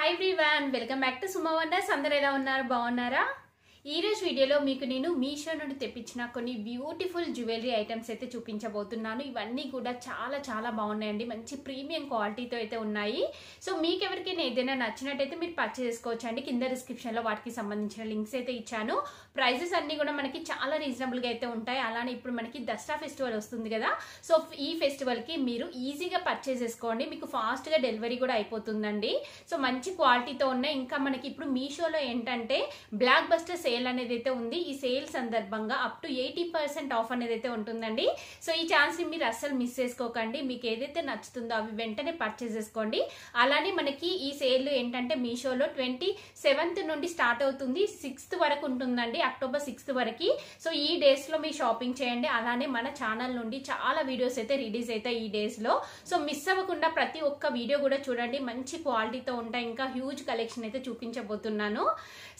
Hi everyone, welcome back to Suma wonders. అందరూ ఎలా ఉన్నారు? బాగున్నారా? ఈ రోజు వీడియోలో మీకు నేను మీషో నుండి తెప్పించిన కొన్ని బ్యూటిఫుల్ జ్యువెలరీ ఐటమ్స్ అయితే చూపించబోతున్నాను. ఇవన్నీ కూడా చాలా చాలా బాగున్నాయండి. మంచి ప్రీమియం క్వాలిటీతో అయితే ఉన్నాయి. సో మీకు ఎవరికైనా ఏదైనా నచ్చినట్టయితే మీరు పర్చేస్ చేసుకోవచ్చండి. కింద డిస్క్రిప్షన్లో వాటికి సంబంధించిన లింక్స్ అయితే ఇచ్చాను. ప్రైజెస్ అన్ని కూడా మనకి చాలా రీజనబుల్గా అయితే ఉంటాయి. అలానే ఇప్పుడు మనకి దసరా ఫెస్టివల్ వస్తుంది కదా, సో ఈ ఫెస్టివల్కి మీరు ఈజీగా పర్చేస్ చేసుకోండి. మీకు ఫాస్ట్గా డెలివరీ కూడా అయిపోతుందండి. సో మంచి క్వాలిటీతో ఉన్నాయి. ఇంకా మనకి ఇప్పుడు మీషోలో ఏంటంటే బ్లాక్ బస్టర్ సేల్ అనేది అయితే ఉంది. ఈ సేల్ సందర్భంగా అప్ టు 80% ఆఫ్ అనేది అయితే ఉంటుందండి. సో ఈ ఛాన్స్ ని మీరు అస్సలు మిస్ చేసుకోకండి. మీకు ఏదైతే నచ్చుతుందో అవి వెంటనే పర్చేస్ చేసుకోండి. అలానే మనకి ఈ సేల్ ఏంటంటే మీషోలో 27th నుండి స్టార్ట్ అవుతుంది, 6th వరకు ఉంటుందండి, అక్టోబర్ 6th వరకు. సో ఈ డేస్ లో మీరు షాపింగ్ చేయండి. అలానే మన ఛానల్ నుండి చాలా వీడియోస్ అయితే రిలీజ్ అవుతాయి ఈ డేస్ లో. సో మిస్ అవ్వకుండా ప్రతి ఒక్క వీడియో కూడా చూడండి. మంచి క్వాలిటీతో ఉంటాయి. ఇంకా హ్యూజ్ కలెక్షన్ అయితే చూపించబోతున్నాను.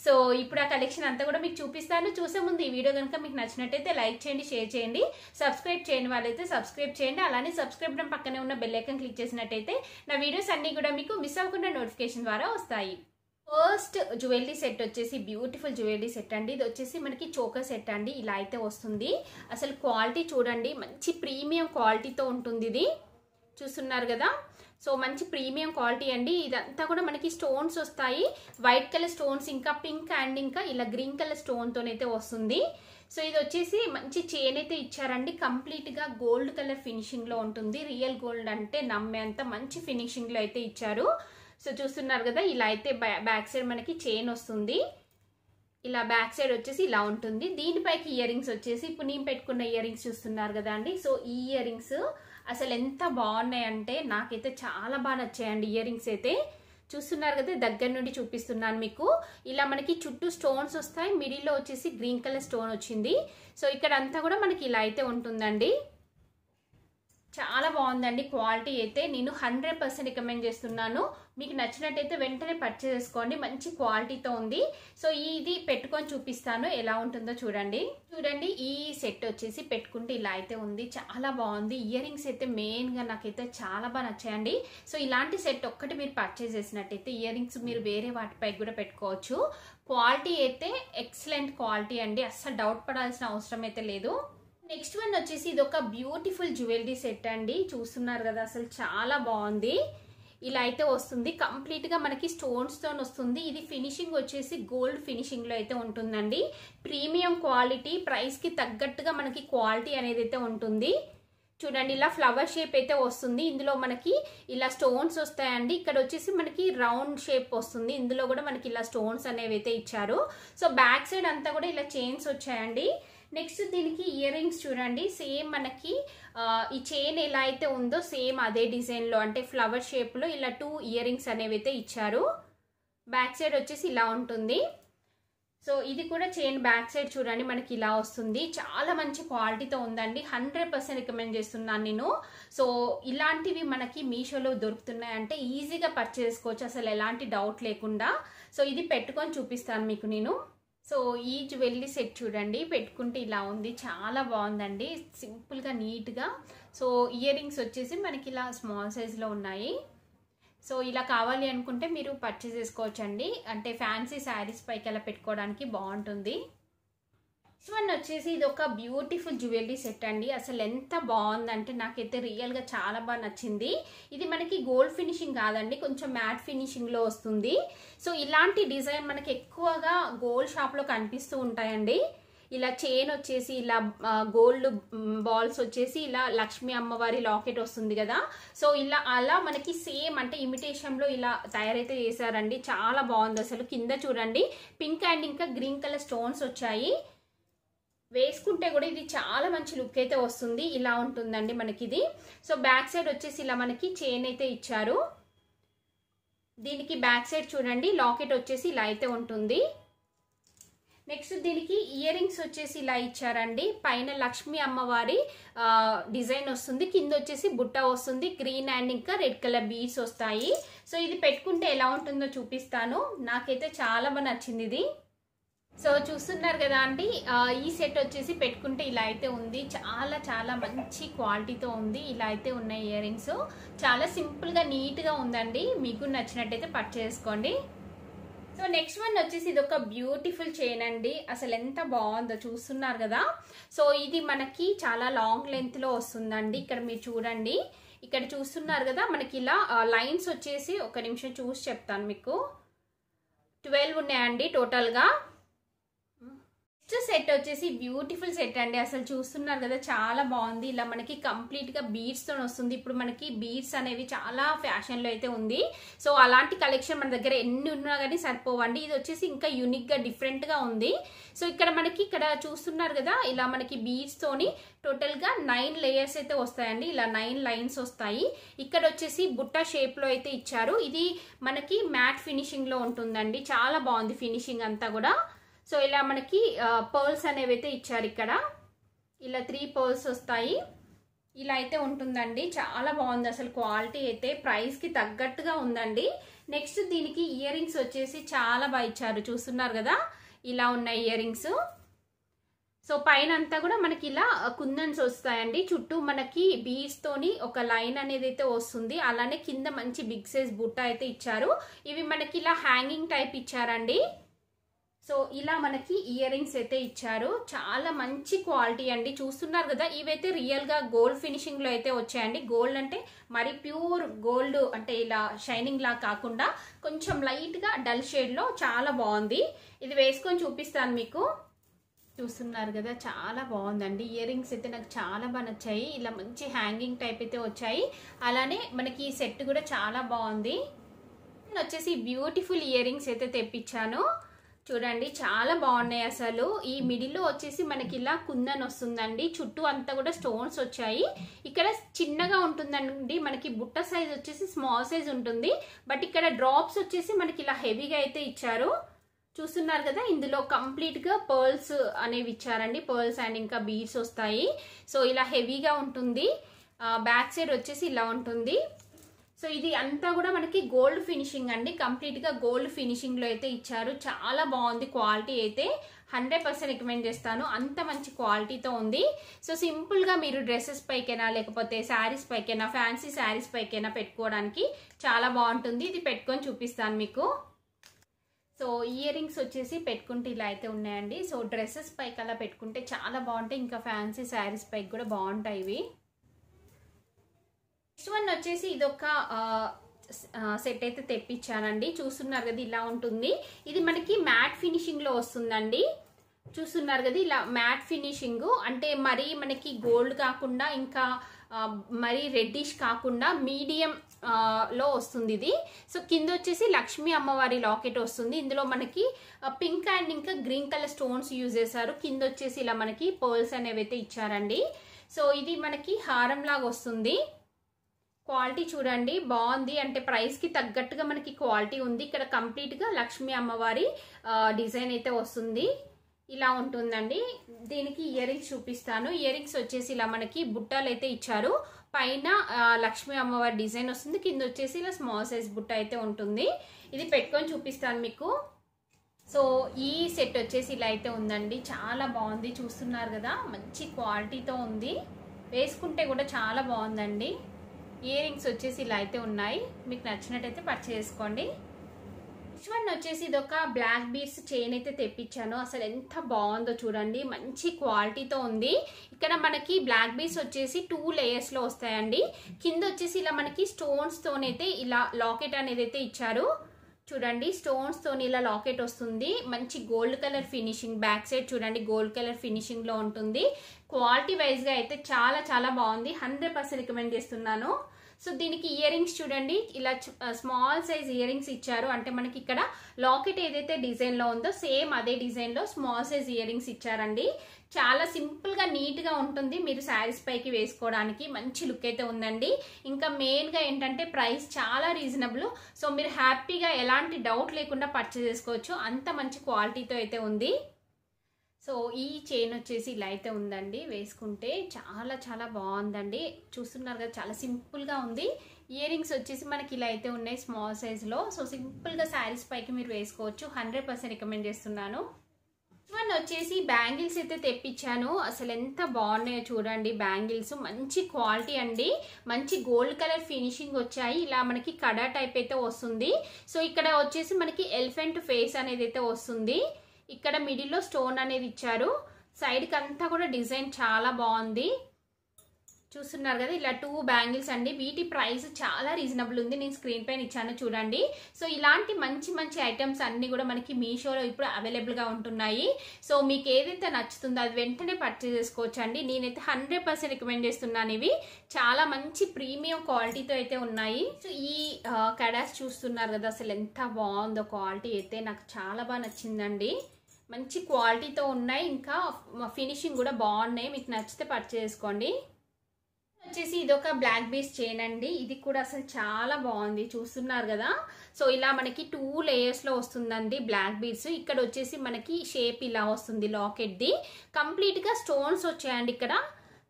సో ఇప్పుడు ఆ కలెక్షన్ అంతా కూడా మీకు చూపిస్తాను. చూసే ముందు ఈ వీడియో కనుక మీకు నచ్చినట్టయితే లైక్ చేయండి, షేర్ చేయండి, సబ్స్క్రైబ్ చేయని వాళ్ళైతే సబ్స్క్రైబ్ చేయండి. అలానే సబ్స్క్రైబ్ బటన్ పక్కనే ఉన్న బెల్ ఐకాన్ క్లిక్ చేసినట్టయితే నా వీడియోస్ అన్ని కూడా మీకు మిస్ అవ్వకుండా నోటిఫికేషన్ ద్వారా వస్తాయి. ఫస్ట్ జ్యువెలరీ సెట్ వచ్చేసి బ్యూటిఫుల్ జ్యువెలరీ సెట్ అండి. ఇది వచ్చేసి మనకి చోకర్ సెట్ అండి. ఇలా అయితే వస్తుంది. అసలు క్వాలిటీ చూడండి, మంచి ప్రీమియం క్వాలిటీతో ఉంటుంది. ఇది చూస్తున్నారు కదా, సో మంచి ప్రీమియం క్వాలిటీ అండి. ఇదంతా కూడా మనకి స్టోన్స్ వస్తాయి, వైట్ కలర్ స్టోన్స్, ఇంకా పింక్ అండ్ ఇంకా ఇలా గ్రీన్ కలర్ స్టోన్ తోనైతే వస్తుంది. సో ఇది వచ్చేసి మంచి చైన్ అయితే ఇచ్చారండి. కంప్లీట్ గా గోల్డ్ కలర్ ఫినిషింగ్ లో ఉంటుంది. రియల్ గోల్డ్ అంటే నమ్మేంత మంచి ఫినిషింగ్ లో అయితే ఇచ్చారు. సో చూస్తున్నారు కదా, ఇలా అయితే బ్యాక్ సైడ్ మనకి చైన్ వస్తుంది. ఇలా బ్యాక్ సైడ్ వచ్చేసి ఇలా ఉంటుంది. దీనిపైకి ఇయర్ రింగ్స్ వచ్చేసి ఇప్పుడు నేను పెట్టుకున్న ఇయర్ రింగ్స్ చూస్తున్నారు కదా అండి. సో ఈ ఇయర్ రింగ్స్ అసలు ఎంత బాగున్నాయంటే నాకైతే చాలా బాగా నచ్చాయండి. ఇయర్ రింగ్స్ అయితే చూస్తున్నారు కదా, దగ్గర నుండి చూపిస్తున్నాను మీకు. ఇలా మనకి చుట్టూ స్టోన్స్ వస్తాయి, మిడిల్లో వచ్చేసి గ్రీన్ కలర్ స్టోన్ వచ్చింది. సో ఇక్కడ అంతా కూడా మనకి ఇలా అయితే ఉంటుందండి. చాలా బాగుందండి క్వాలిటీ అయితే. నేను 100% రికమెండ్ చేస్తున్నాను. మీకు నచ్చినట్టయితే వెంటనే పర్చేస్ చేసుకోండి. మంచి క్వాలిటీతో ఉంది. సో ఇది పెట్టుకొని చూపిస్తాను ఎలా ఉంటుందో చూడండి. చూడండి, ఈ సెట్ వచ్చేసి పెట్టుకుంటే ఇలా అయితే ఉంది. చాలా బాగుంది. ఇయర్ రింగ్స్ అయితే మెయిన్గా నాకైతే చాలా బాగా నచ్చాయండి. సో ఇలాంటి సెట్ ఒక్కటి మీరు పర్చేస్ చేసినట్టయితే ఇయర్ రింగ్స్ మీరు వేరే వాటిపై కూడా పెట్టుకోవచ్చు. క్వాలిటీ అయితే ఎక్సలెంట్ క్వాలిటీ అండి. అస్సలు డౌట్ పడాల్సిన అవసరం అయితే లేదు. నెక్స్ట్ వన్ వచ్చేసి ఇది ఒక బ్యూటిఫుల్ జ్యువెలరీ సెట్ అండి. చూస్తున్నారు కదా, అసలు చాలా బాగుంది. ఇలా అయితే వస్తుంది. కంప్లీట్ గా మనకి స్టోన్స్ తో వస్తుంది. ఇది ఫినిషింగ్ వచ్చేసి గోల్డ్ ఫినిషింగ్ లో అయితే ఉంటుందండి. ప్రీమియం క్వాలిటీ, ప్రైస్ కి తగ్గట్టుగా మనకి క్వాలిటీ అనేది అయితే ఉంటుంది. చూడండి, ఇలా ఫ్లవర్ షేప్ అయితే వస్తుంది. ఇందులో మనకి ఇలా స్టోన్స్ వస్తాయండి. ఇక్కడ వచ్చేసి మనకి రౌండ్ షేప్ వస్తుంది. ఇందులో కూడా మనకి ఇలా స్టోన్స్ అనేవి అయితే ఇచ్చారు. సో బ్యాక్ సైడ్ అంతా కూడా ఇలా చైన్స్ వచ్చాయండి. నెక్స్ట్ దీనికి ఇయర్ రింగ్స్ చూడండి, సేమ్ మనకి ఈ చైన్ ఎలా అయితే ఉందో సేమ్ అదే డిజైన్ లో, అంటే ఫ్లవర్ షేప్ లో ఇలా 2 ఇయర్ రింగ్స్ అనేవి అయితే ఇచ్చారు. బ్యాక్ సైడ్ వచ్చేసి ఇలా ఉంటుంది. సో ఇది కూడా చైన్ బ్యాక్ సైడ్ చూడండి మనకి ఇలా వస్తుంది. చాలా మంచి క్వాలిటీతో ఉందండి. 100% రికమెండ్ చేస్తున్నాను నేను. సో ఇలాంటివి మనకి మీషోలో దొరుకుతున్నాయంటే ఈజీగా పర్చేస్ చేసుకోవచ్చు, అసలు ఎలాంటి డౌట్ లేకుండా. సో ఇది పెట్టుకొని చూపిస్తాను మీకు నేను. సో ఈ జ్యువెలరీ సెట్ చూడండి, పెట్టుకుంటే ఇలా ఉంది. చాలా బాగుందండి, సింపుల్గా నీట్గా. సో ఇయర్ రింగ్స్ వచ్చేసి మనకి ఇలా స్మాల్ సైజులో ఉన్నాయి. సో ఇలా కావాలి అనుకుంటే మీరు పర్చేస్ చేసుకోవచ్చండి. అంటే ఫ్యాన్సీ శారీస్ పైకి అలా పెట్టుకోవడానికి బాగుంటుంది. నెక్స్ట్ వన్ వచ్చేసి ఇది ఒక బ్యూటిఫుల్ జ్యువెలరీ సెట్ అండి. అసలు ఎంత బాగుందంటే నాకైతే రియల్గా చాలా బాగా నచ్చింది. ఇది మనకి గోల్డ్ ఫినిషింగ్ కాదండి, కొంచెం మ్యాట్ ఫినిషింగ్ లో వస్తుంది. సో ఇలాంటి డిజైన్ మనకి ఎక్కువగా గోల్డ్ షాప్ లో కనిపిస్తూ ఉంటాయండి. ఇలా చైన్ వచ్చేసి ఇలా గోల్డ్ బాల్స్ వచ్చేసి ఇలా లక్ష్మీ అమ్మవారి లాకెట్ వస్తుంది కదా. సో ఇలా అలా మనకి సేమ్ అంటే ఇమిటేషన్ లో ఇలా తయారైతే చేశారండి. చాలా బాగుంది అసలు. కింద చూడండి పింక్ అండ్ ఇంకా గ్రీన్ కలర్ స్టోన్స్ వచ్చాయి. వేసుకుంటే కూడా ఇది చాలా మంచి లుక్ అయితే వస్తుంది. ఇలా ఉంటుందండి మనకి ఇది. సో బ్యాక్ సైడ్ వచ్చేసి ఇలా మనకి చైన్ అయితే ఇచ్చారు. దీనికి బ్యాక్ సైడ్ చూడండి లాకెట్ వచ్చేసి ఇలా అయితే ఉంటుంది. నెక్స్ట్ దీనికి ఇయర్ రింగ్స్ వచ్చేసి ఇలా ఇచ్చారండి. పైన లక్ష్మీ అమ్మవారి డిజైన్ వస్తుంది, కింద వచ్చేసి బుట్ట వస్తుంది. గ్రీన్ అండ్ ఇంకా రెడ్ కలర్ బీడ్స్ వస్తాయి. సో ఇది పెట్టుకుంటే ఎలా ఉంటుందో చూపిస్తాను. నాకైతే చాలా బాగా నచ్చింది ఇది. సో చూస్తున్నారు కదా అండి, ఈ సెట్ వచ్చేసి పెట్టుకుంటే ఇలా అయితే ఉంది. చాలా చాలా మంచి క్వాలిటీతో ఉంది. ఇలా అయితే ఉన్నాయి ఇయర్ రింగ్స్. చాలా సింపుల్గా నీట్గా ఉందండి. మీకు నచ్చినట్టయితే పర్చేస్ చేసుకోండి. సో నెక్స్ట్ వన్ వచ్చేసి ఇది ఒక బ్యూటిఫుల్ చైన్ అండి. అసలు ఎంత బాగుందో చూస్తున్నారు కదా. సో ఇది మనకి చాలా లాంగ్ లెంత్లో వస్తుందండి. ఇక్కడ మీరు చూడండి, ఇక్కడ చూస్తున్నారు కదా, మనకి ఇలా లైన్స్ వచ్చేసి ఒక నిమిషం చూసి చెప్తాను మీకు. 12 ఉన్నాయండి టోటల్గా. నెక్స్ట్ సెట్ వచ్చేసి బ్యూటిఫుల్ సెట్ అండి. అసలు చూస్తున్నారు కదా, చాలా బాగుంది. ఇలా మనకి కంప్లీట్ గా బీడ్స్ తో వస్తుంది. ఇప్పుడు మనకి బీడ్స్ అనేవి చాలా ఫ్యాషన్ లో అయితే ఉంది. సో అలాంటి కలెక్షన్ మన దగ్గర ఎన్ని ఉన్నా కానీ సరిపోవండి. ఇది వచ్చేసి ఇంకా యూనిక్ గా డిఫరెంట్ గా ఉంది. సో ఇక్కడ మనకి ఇక్కడ చూస్తున్నారు కదా, ఇలా మనకి బీడ్స్ తోని టోటల్ గా 9 లేయర్స్ అయితే వస్తాయండి. ఇలా 9 లైన్స్ వస్తాయి. ఇక్కడ వచ్చేసి బుట్ట షేప్ లో అయితే ఇచ్చారు. ఇది మనకి మ్యాట్ ఫినిషింగ్ లో ఉంటుందండి. చాలా బాగుంది ఫినిషింగ్ అంతా కూడా. సో ఇలా మనకి పర్ల్స్ అనేవి అయితే ఇచ్చారు. ఇక్కడ ఇలా 3 పర్ల్స్ వస్తాయి. ఇలా అయితే ఉంటుందండి. చాలా బాగుంది అసలు. క్వాలిటీ అయితే ప్రైస్ కి తగ్గట్టుగా ఉందండి. నెక్స్ట్ దీనికి ఇయర్ రింగ్స్ వచ్చేసి చాలా బాగా ఇచ్చారు. చూస్తున్నారు కదా, ఇలా ఉన్నాయి ఇయర్ రింగ్స్. సో పైన అంతా కూడా మనకి ఇలా కుందన్స్ వస్తాయండి. చుట్టూ మనకి బీడ్స్ తోని ఒక లైన్ అనేది అయితే వస్తుంది. అలానే కింద మంచి బిగ్ సైజ్ బుట్ట అయితే ఇచ్చారు. ఇవి మనకి ఇలా హ్యాంగింగ్ టైప్ ఇచ్చారండి. సో ఇలా మనకి ఇయర్ రింగ్స్ అయితే ఇచ్చారు. చాలా మంచి క్వాలిటీ అండి. చూస్తున్నారు కదా, ఇవైతే రియల్ గా గోల్డ్ ఫినిషింగ్ లో అయితే వచ్చాయండి. గోల్డ్ అంటే మరి ప్యూర్ గోల్డ్ అంటే ఇలా షైనింగ్ లా కాకుండా కొంచెం లైట్ గా డల్ షేడ్ లో చాలా బాగుంది. ఇది వేసుకొని చూపిస్తాను మీకు. చూస్తున్నారు కదా, చాలా బాగుందండి. ఇయర్ రింగ్స్ అయితే నాకు చాలా బాగా నచ్చాయి. ఇలా మంచి హ్యాంగింగ్ టైప్ అయితే వచ్చాయి. అలానే మనకి ఈ సెట్ కూడా చాలా బాగుంది. వచ్చేసి బ్యూటిఫుల్ ఇయర్ రింగ్స్ అయితే తెప్పించాను. చూడండి, చాలా బాగున్నాయి అసలు. ఈ మిడిల్లో వచ్చేసి మనకి ఇలా కుందన్ వస్తుందండి. చుట్టూ అంతా కూడా స్టోన్స్ వచ్చాయి. ఇక్కడ చిన్నగా ఉంటుందండి. మనకి బుట్ట సైజ్ వచ్చేసి స్మాల్ సైజ్ ఉంటుంది. బట్ ఇక్కడ డ్రాప్స్ వచ్చేసి మనకి ఇలా హెవీగా అయితే ఇచ్చారు. చూస్తున్నారు కదా, ఇందులో కంప్లీట్ గా పర్ల్స్ అనేవి ఇచ్చారండి. పర్ల్స్ అండ్ ఇంకా బీడ్స్ వస్తాయి. సో ఇలా హెవీగా ఉంటుంది. బ్యాక్ సైడ్ వచ్చేసి ఇలా ఉంటుంది. సో ఇది అంతా కూడా మనకి గోల్డ్ ఫినిషింగ్ అండి. కంప్లీట్ గా గోల్డ్ ఫినిషింగ్ లో అయితే ఇచ్చారు. చాలా బాగుంది. క్వాలిటీ అయితే 100% రికమెండ్ చేస్తాను. అంత మంచి క్వాలిటీతో ఉంది. సో సింపుల్ గా మీరు డ్రెస్సెస్ పైకైనా లేకపోతే శారీస్ పైకైనా ఫ్యాన్సీ శారీస్ పైకైనా పెట్టుకోవడానికి చాలా బాగుంటుంది. ఇది పెట్టుకొని చూపిస్తాను మీకు. సో ఇయర్ రింగ్స్ వచ్చేసి పెట్టుకుంటే ఇలా అయితే ఉన్నాయండి. సో డ్రెస్సెస్ పైకి అలా పెట్టుకుంటే చాలా బాగుంటాయి. ఇంకా ఫ్యాన్సీ శారీస్ పైకి కూడా బాగుంటాయి ఇవి. నెక్స్ట్ వన్ వచ్చేసి ఇదొక సెట్ అయితే తెప్పించానండి. చూస్తున్నారు కదా, ఇలా ఉంటుంది. ఇది మనకి మ్యాట్ ఫినిషింగ్ లో వస్తుందండి. చూస్తున్నారు కదా, ఇలా మ్యాట్ ఫినిషింగ్ అంటే మరీ మనకి గోల్డ్ కాకుండా ఇంకా మరీ రెడ్డిష్ కాకుండా మీడియం లో వస్తుంది ఇది. సో కింద వచ్చేసి లక్ష్మీ అమ్మవారి లాకెట్ వస్తుంది. ఇందులో మనకి పింక్ అండ్ ఇంకా గ్రీన్ కలర్ స్టోన్స్ యూజ్ చేశారు. కింద వచ్చేసి ఇలా మనకి పర్ల్స్ అనేవి అయితే ఇచ్చారండి. సో ఇది మనకి హారం లాగా వస్తుంది. క్వాలిటీ చూడండి, బాగుంది. అంటే ప్రైస్ కి తగ్గట్టుగా మనకి క్వాలిటీ ఉంది. ఇక్కడ కంప్లీట్ గా లక్ష్మీ అమ్మవారి డిజైన్ అయితే వస్తుంది. ఇలా ఉంటుందండి. దీనికి ఇయర్ రింగ్స్ చూపిస్తాను. ఇయర్ రింగ్స్ వచ్చేసి ఇలా మనకి బుట్టలు అయితే ఇచ్చారు. పైన లక్ష్మీ అమ్మవారి డిజైన్ వస్తుంది. కింద వచ్చేసి ఇలా స్మాల్ సైజ్ బుట్ట అయితే ఉంటుంది. ఇది పెట్టుకొని చూపిస్తాను మీకు. సో ఈ సెట్ వచ్చేసి ఇలా అయితే ఉందండి. చాలా బాగుంది. చూస్తున్నారు కదా, మంచి క్వాలిటీతో ఉంది. వేసుకుంటే కూడా చాలా బాగుందండి. ఇయర్ రింగ్స్ వచ్చేసి ఇలా అయితే ఉన్నాయి. మీకు నచ్చినట్టయితే పర్చేస్ చేసుకోండి. నెక్స్ట్ వన్ వచ్చేసి ఇదొక బ్లాక్ బీడ్స్ చైన్ అయితే తెప్పించాను. అసలు ఎంత బాగుందో చూడండి, మంచి క్వాలిటీతో ఉంది. ఇక్కడ మనకి బ్లాక్ బీడ్స్ వచ్చేసి 2 లేయర్స్ లో వస్తాయండి. కింద వచ్చేసి ఇలా మనకి స్టోన్స్ తోనైతే ఇలా లాకెట్ అనేది అయితే ఇచ్చారు. చూడండి, స్టోన్స్ తోని ఇలా లాకెట్ వస్తుంది. మంచి gold colour finishing. Back side చూడండి, గోల్డ్ కలర్ ఫినిషింగ్ లో ఉంటుంది. క్వాలిటీ వైజ్ గా అయితే చాలా చాలా బాగుంది. 100% రికమెండ్ చేస్తున్నాను. సో దీనికి ఇయర్ రింగ్స్ చూడండి, ఇలా స్మాల్ సైజ్ ఇయర్ రింగ్స్ ఇచ్చారు. అంటే మనకి ఇక్కడ లాకెట్ ఏదైతే డిజైన్ లో ఉందో సేమ్ అదే డిజైన్ లో స్మాల్ సైజ్ ఇయర్ రింగ్స్ ఇచ్చారండి. చాలా సింపుల్ గా నీట్ గా ఉంటుంది. మీరు శారీస్ పైకి వేసుకోవడానికి మంచి లుక్ అయితే ఉందండి. ఇంకా మెయిన్ గా ఏంటంటే ప్రైస్ చాలా రీజనబుల్. సో మీరు హ్యాపీగా ఎలాంటి డౌట్ లేకుండా పర్చేస్ చేసుకోవచ్చు. అంత మంచి క్వాలిటీతో అయితే ఉంది. సో ఈ చైన్ వచ్చేసి ఇలా అయితే ఉందండి. వేసుకుంటే చాలా చాలా బాగుందండి. చూస్తున్నారు కదా, చాలా సింపుల్ గా ఉంది. ఇయర్ రింగ్స్ వచ్చేసి మనకి ఇలా అయితే ఉన్నాయి స్మాల్ సైజ్ లో. సో సింపుల్ గా శారీస్ పైకి మీరు వేసుకోవచ్చు. 100% రికమెండ్ చేస్తున్నాను. వన్ వచ్చేసి బ్యాంగిల్స్ అయితే తెప్పించాను. అసలు ఎంత బాగున్నాయో చూడండి. బ్యాంగిల్స్ మంచి క్వాలిటీ అండి, మంచి గోల్డ్ కలర్ ఫినిషింగ్ వచ్చాయి. ఇలా మనకి కడా టైప్ అయితే వస్తుంది. సో ఇక్కడ వచ్చేసి మనకి ఎలిఫెంట్ ఫేస్ అనేది అయితే వస్తుంది. ఇక్కడ మిడిల్లో స్టోన్ అనేది ఇచ్చారు. సైడ్కి అంతా కూడా డిజైన్ చాలా బాగుంది. చూస్తున్నారు కదా, ఇలా 2 బ్యాంగిల్స్ అండి. వీటి ప్రైస్ చాలా రీజనబుల్ ఉంది. నేను స్క్రీన్ పైన ఇచ్చాను చూడండి. సో ఇలాంటి మంచి మంచి ఐటమ్స్ అన్ని కూడా మనకి మీషోలో ఇప్పుడు అవైలబుల్గా ఉంటున్నాయి. సో మీకు ఏదైతే నచ్చుతుందో అది వెంటనే పర్చేస్ చేసుకోవచ్చు అండి. నేనైతే 100% రికమెండ్ చేస్తున్నాను. ఇవి చాలా మంచి ప్రీమియం క్వాలిటీతో అయితే ఉన్నాయి. సో ఈ కడాస్ చూస్తున్నారు కదా, అసలు ఎంత బాగుందో క్వాలిటీ అయితే. నాకు చాలా బాగా నచ్చిందండి. మంచి క్వాలిటీతో ఉన్నాయి, ఇంకా ఫినిషింగ్ కూడా బాగున్నాయి. మీకు నచ్చితే పర్చేస్ చేసుకోండి. వచ్చేసి ఇది ఒక బ్లాక్ బీస్ చైన్ అండి. ఇది కూడా అసలు చాలా బాగుంది, చూస్తున్నారు కదా. సో ఇలా మనకి 2 లేయర్స్ లో వస్తుందండి బ్లాక్ బీడ్స్. ఇక్కడ వచ్చేసి మనకి షేప్ ఇలా వస్తుంది లాకెట్ ది. కంప్లీట్ గా స్టోన్స్ వచ్చాయండి. ఇక్కడ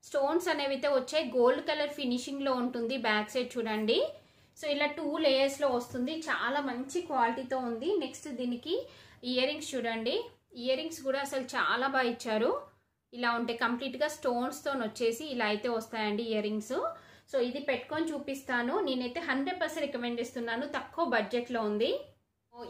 స్టోన్స్ అనేవి అయితే వచ్చాయి. గోల్డ్ కలర్ ఫినిషింగ్ లో ఉంటుంది. బ్యాక్ సైడ్ చూడండి. సో ఇలా 2 లేయర్స్ లో వస్తుంది. చాలా మంచి క్వాలిటీతో ఉంది. నెక్స్ట్ దీనికి ఇయర్ రింగ్స్ చూడండి. ఇయర్ రింగ్స్ కూడా అసలు చాలా బాగా ఇచ్చారు. ఇలా ఉంటాయి, కంప్లీట్గా స్టోన్స్తో వచ్చేసి ఇలా అయితే వస్తాయండి ఇయర్ రింగ్స్. సో ఇది పెట్టుకొని చూపిస్తాను. నేనైతే 100% రికమెండ్ చేస్తున్నాను. తక్కువ బడ్జెట్లో ఉంది.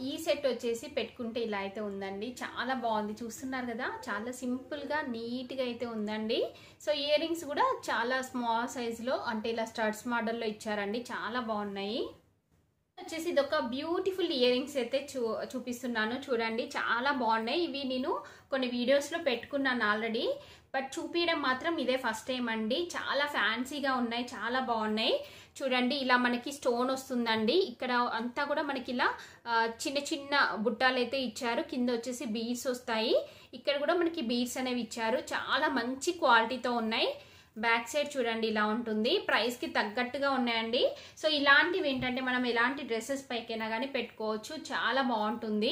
ఈ సెట్ వచ్చేసి పెట్టుకుంటే ఇలా అయితే ఉందండి. చాలా బాగుంది, చూస్తున్నారు కదా. చాలా సింపుల్గా నీట్గా అయితే ఉందండి. సో ఇయర్ రింగ్స్ కూడా చాలా స్మాల్ సైజులో, అంటే ఇలా స్టడ్స్ మోడల్లో ఇచ్చారండి. చాలా బాగున్నాయి. వచ్చేసి ఇది ఒక బ్యూటిఫుల్ ఇయర్ రింగ్స్ అయితే చూపిస్తున్నాను చూడండి. చాలా బాగున్నాయి. ఇవి నేను కొన్ని వీడియోస్లో పెట్టుకున్నాను ఆల్రెడీ, బట్ చూపించడం మాత్రం ఇదే ఫస్ట్ టైం అండి. చాలా ఫ్యాన్సీగా ఉన్నాయి, చాలా బాగున్నాయి. చూడండి, ఇలా మనకి స్టోన్ వస్తుందండి. ఇక్కడ అంతా కూడా మనకి ఇలా చిన్న చిన్న బుట్టాలు అయితే ఇచ్చారు. కింద వచ్చేసి బీడ్స్ వస్తాయి. ఇక్కడ కూడా మనకి బీడ్స్ అనేవి ఇచ్చారు. చాలా మంచి క్వాలిటీతో ఉన్నాయి. బ్యాక్ సైడ్ చూడండి ఇలా ఉంటుంది. ప్రైస్కి తగ్గట్టుగా ఉన్నాయండి. సో ఇలాంటివి ఏంటంటే మనం ఎలాంటి డ్రెస్సెస్ పైకైనా కానీ పెట్టుకోవచ్చు. చాలా బాగుంటుంది.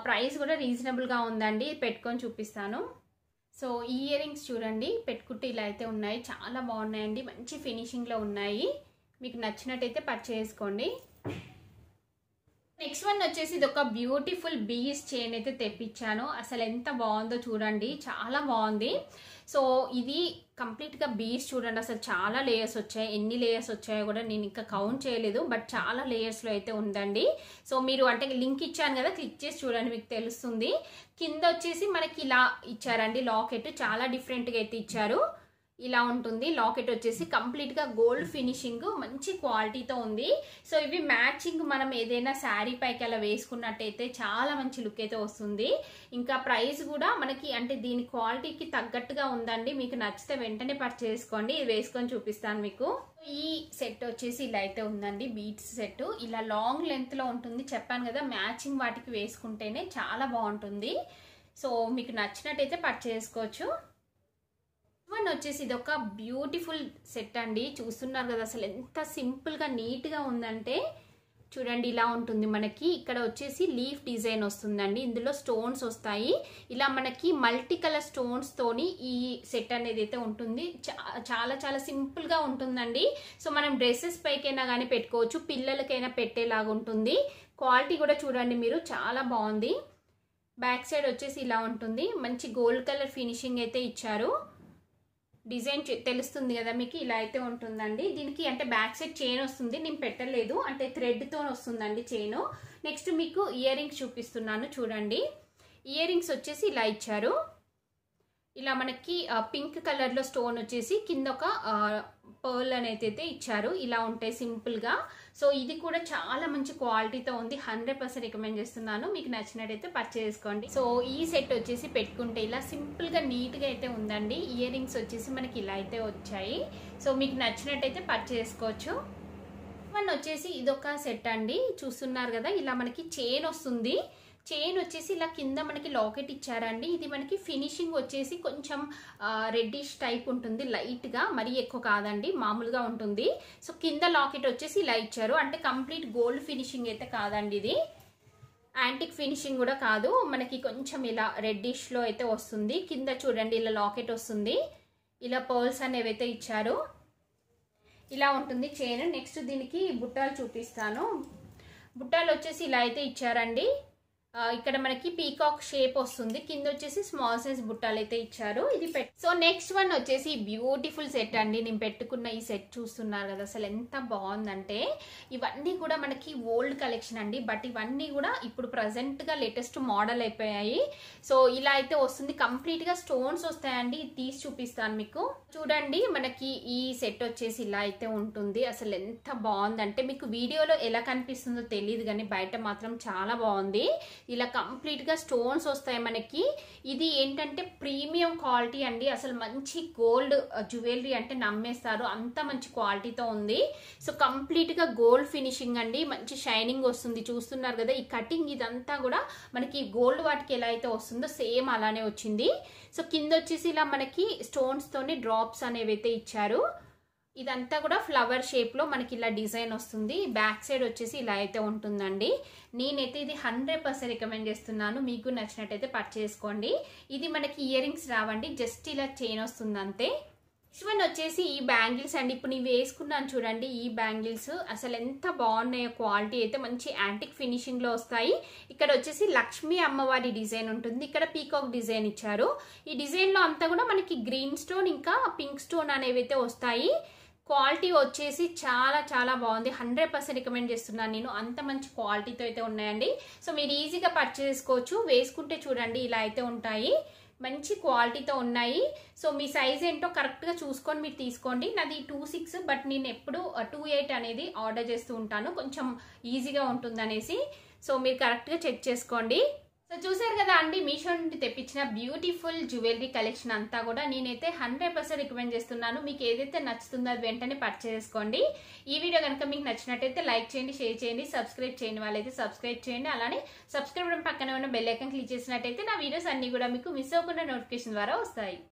ప్రైస్ కూడా రీజనబుల్గా ఉందండి. పెట్టుకొని చూపిస్తాను. సో ఈ ఇయర్ రింగ్స్ చూడండి, పెట్టుకుంటే ఇలా అయితే ఉన్నాయి. చాలా బాగున్నాయండి, మంచి ఫినిషింగ్లో ఉన్నాయి. మీకు నచ్చినట్టయితే పర్చేస్ చేసుకోండి. నెక్స్ట్ వన్ వచ్చేసి ఇది ఒక బ్యూటిఫుల్ బీస్ చైన్ అయితే తెప్పించాను. అసలు ఎంత బాగుందో చూడండి, చాలా బాగుంది. సో ఇది కంప్లీట్గా బీస్ చూడండి. అసలు చాలా లేయర్స్ వచ్చాయి. ఎన్ని లేయర్స్ వచ్చాయో కూడా నేను ఇంకా కౌంట్ చేయలేదు, బట్ చాలా లేయర్స్లో అయితే ఉందండి. సో మీరు అంటే లింక్ ఇచ్చాను కదా, క్లిక్ చేసి చూడండి, మీకు తెలుస్తుంది. కింద వచ్చేసి మనకి ఇలా ఇచ్చారండి లాకెట్. చాలా డిఫరెంట్గా అయితే ఇచ్చారు. ఇలా ఉంటుంది లాకెట్ వచ్చేసి. కంప్లీట్గా గోల్డ్ ఫినిషింగ్, మంచి క్వాలిటీతో ఉంది. సో ఇవి మ్యాచింగ్ మనం ఏదైనా శారీ పైకి అలా వేసుకున్నట్టయితే చాలా మంచి లుక్ అయితే వస్తుంది. ఇంకా ప్రైస్ కూడా మనకి అంటే దీని క్వాలిటీకి తగ్గట్టుగా ఉందండి. మీకు నచ్చితే వెంటనే పర్చేస్ చేసుకోండి. ఇది వేసుకొని చూపిస్తాను మీకు. ఈ సెట్ వచ్చేసి ఇలా అయితే ఉందండి, బీట్స్ సెట్. ఇలా లాంగ్ లెంత్లో ఉంటుంది. చెప్పాను కదా, మ్యాచింగ్ వాటికి వేసుకుంటేనే చాలా బాగుంటుంది. సో మీకు నచ్చినట్టయితే పర్చేస్ చేసుకోవచ్చు. వన్ వచ్చేసి ఇది ఒక బ్యూటిఫుల్ సెట్ అండి. చూస్తున్నారు కదా, అసలు ఎంత సింపుల్గా నీట్గా ఉందంటే చూడండి. ఇలా ఉంటుంది మనకి. ఇక్కడ వచ్చేసి లీఫ్ డిజైన్ వస్తుందండి. ఇందులో స్టోన్స్ వస్తాయి. ఇలా మనకి మల్టీ కలర్ స్టోన్స్ తోని ఈ సెట్ అనేది అయితే ఉంటుంది. చాలా చాలా సింపుల్గా ఉంటుందండి. సో మనం డ్రెస్సెస్ పైకైనా కానీ పెట్టుకోవచ్చు, పిల్లలకైనా పెట్టేలాగా ఉంటుంది. క్వాలిటీ కూడా చూడండి మీరు, చాలా బాగుంది. బ్యాక్ సైడ్ వచ్చేసి ఇలా ఉంటుంది. మంచి గోల్డ్ కలర్ ఫినిషింగ్ అయితే ఇచ్చారు. డిజైన్ తెలుస్తుంది కదా మీకు, ఇలా అయితే ఉంటుందండి. దీనికి అంటే బ్యాక్ సైడ్ చైన్ వస్తుంది. నేను పెట్టలేదు, అంటే థ్రెడ్తో వస్తుందండి చైన్. నెక్స్ట్ మీకు ఇయర్ రింగ్స్ చూపిస్తున్నాను చూడండి. ఇయర్ రింగ్స్ వచ్చేసి ఇలా ఇచ్చారు. ఇలా మనకి పింక్ కలర్లో స్టోన్ వచ్చేసి కింద ఒక పర్ల్ అనేది అయితే ఇచ్చారు. ఇలా ఉంటాయి సింపుల్గా. సో ఇది కూడా చాలా మంచి క్వాలిటీతో ఉంది. 100% రికమెండ్ చేస్తున్నాను. మీకు నచ్చినట్టయితే పర్చేస్ చేసుకోండి. సో ఈ సెట్ వచ్చేసి పెట్టుకుంటే ఇలా సింపుల్గా నీట్గా అయితే ఉందండి. ఇయర్ రింగ్స్ వచ్చేసి మనకి ఇలా అయితే వచ్చాయి. సో మీకు నచ్చినట్టయితే పర్చేస్ చేసుకోవచ్చు. వన్ వచ్చేసి ఇదొక సెట్ అండి. చూస్తున్నారు కదా, ఇలా మనకి చైన్ వస్తుంది. చైన్ వచ్చేసి ఇలా కింద మనకి లాకెట్ ఇచ్చారండి. ఇది మనకి ఫినిషింగ్ వచ్చేసి కొంచెం రెడ్డిష్ టైప్ ఉంటుంది, లైట్గా, మరీ ఎక్కువ కాదండి, మామూలుగా ఉంటుంది. సో కింద లాకెట్ వచ్చేసి ఇలా ఇచ్చారు. అంటే కంప్లీట్ గోల్డ్ ఫినిషింగ్ అయితే కాదండి, ఇది యాంటిక్ ఫినిషింగ్ కూడా కాదు. మనకి కొంచెం ఇలా రెడ్డిష్లో అయితే వస్తుంది. కింద చూడండి ఇలా లాకెట్ వస్తుంది. ఇలా పర్ల్స్ అనేవి అయితే ఇచ్చారు. ఇలా ఉంటుంది చైన్. నెక్స్ట్ దీనికి బుట్టాలు చూపిస్తాను. బుట్టాలు వచ్చేసి ఇలా అయితే ఇచ్చారండి. ఇక్కడ మనకి పీకాక్ షేప్ వస్తుంది, కింద వచ్చేసి స్మాల్ సైజ్ బుట్టాలు అయితే ఇచ్చారు. ఇది సో నెక్స్ట్ వన్ వచ్చేసి బ్యూటిఫుల్ సెట్ అండి. నేను పెట్టుకున్న ఈ సెట్ చూస్తున్నారు కదా, అసలు ఎంత బాగుందంటే ఇవన్నీ కూడా మనకి ఓల్డ్ కలెక్షన్ అండి, బట్ ఇవన్నీ కూడా ఇప్పుడు ప్రజెంట్ గా లేటెస్ట్ మోడల్ అయిపోయాయి. సో ఇలా అయితే వస్తుంది, కంప్లీట్ గా స్టోన్స్ వస్తాయండి. ఇది తీసి చూపిస్తాను మీకు. చూడండి మనకి ఈ సెట్ వచ్చేసి ఇలా అయితే ఉంటుంది. అసలు ఎంత బాగుందంటే మీకు వీడియోలో ఎలా కనిపిస్తుందో తెలియదు కానీ బయట మాత్రం చాలా బాగుంది. ఇలా కంప్లీట్ గా స్టోన్స్ వస్తాయి మనకి. ఇది ఏంటంటే ప్రీమియం క్వాలిటీ అండి, అసలు మంచి గోల్డ్ జ్యువెలరీ అంటే నమ్మేస్తారు, అంత మంచి క్వాలిటీతో ఉంది. సో కంప్లీట్ గా గోల్డ్ ఫినిషింగ్ అండి, మంచి షైనింగ్ వస్తుంది. చూస్తున్నారు కదా ఈ కటింగ్ ఇదంతా కూడా మనకి గోల్డ్ వాటికి ఎలా అయితే వస్తుందో సేమ్ అలానే వచ్చింది. సో కింద వచ్చేసి ఇలా మనకి స్టోన్స్ తోని డ్రాప్స్ అనేవి అయితే ఇచ్చారు. ఇదంతా కూడా ఫ్లవర్ షేప్ లో మనకి ఇలా డిజైన్ వస్తుంది. బ్యాక్ సైడ్ వచ్చేసి ఇలా అయితే ఉంటుందండి. నేనైతే ఇది 100% రికమెండ్ చేస్తున్నాను, మీకు నచ్చినట్టయితే పర్చేస్ చేసుకోండి. ఇది మనకి ఇయర్ రింగ్స్ రావండి, జస్ట్ ఇలా చైన్ వస్తుంది అంతే. నెక్స్ట్ వన్ వచ్చేసి ఈ బ్యాంగిల్స్ అండి. ఇప్పుడు నేను వేసుకున్నాను చూడండి, ఈ బ్యాంగిల్స్ అసలు ఎంత బాగున్నాయో. క్వాలిటీ అయితే మంచి యాంటిక్ ఫినిషింగ్ లో వస్తాయి. ఇక్కడ వచ్చేసి లక్ష్మీ అమ్మవారి డిజైన్ ఉంటుంది, ఇక్కడ పీకాక్ డిజైన్ ఇచ్చారు. ఈ డిజైన్ లో అంతా కూడా మనకి గ్రీన్ స్టోన్ ఇంకా పింక్ స్టోన్ అనేవి అయితే వస్తాయి. క్వాలిటీ వచ్చేసి చాలా చాలా బాగుంది, 100% రికమెండ్ చేస్తున్నాను నేను, అంత మంచి క్వాలిటీతో అయితే ఉన్నాయండి. సో మీరు ఈజీగా పర్చేస్ చేసుకోవచ్చు. వేసుకుంటే చూడండి ఇలా అయితే ఉంటాయి, మంచి క్వాలిటీతో ఉన్నాయి. సో మీ సైజ్ ఏంటో కరెక్ట్గా చూసుకొని మీరు తీసుకోండి. నాది 26, బట్ నేను ఎప్పుడు 28 అనేది ఆర్డర్ చేస్తూ ఉంటాను, కొంచెం ఈజీగా ఉంటుంది అనేసి. సో మీరు కరెక్ట్గా చెక్ చేసుకోండి. సో చూసారు కదా అండి, మీషో నుండి తెప్పించిన బ్యూటిఫుల్ జ్యువెలరీ కలెక్షన్ అంతా కూడా నేనైతే 100% రికమెండ్ చేస్తున్నాను. మీకు ఏదైతే నచ్చుతుందో అది వెంటనే పర్చేస్ చేసుకోండి. ఈ వీడియో కనుక మీకు నచ్చినట్టయితే లైక్ చేయండి, షేర్ చేయండి, సబ్స్క్రైబ్ చేయండి వాళ్ళైతే సబ్స్క్రైబ్ చేయండి. అలానే సబ్స్క్రైబ్ పక్కన ఉన్న బెల్ ఐకాన్ క్లిక్ చేసినట్టయితే నా వీడియోస్ అన్ని కూడా మీకు మిస్ అవ్వకుండా నోటిఫికేషన్ ద్వారా వస్తాయి.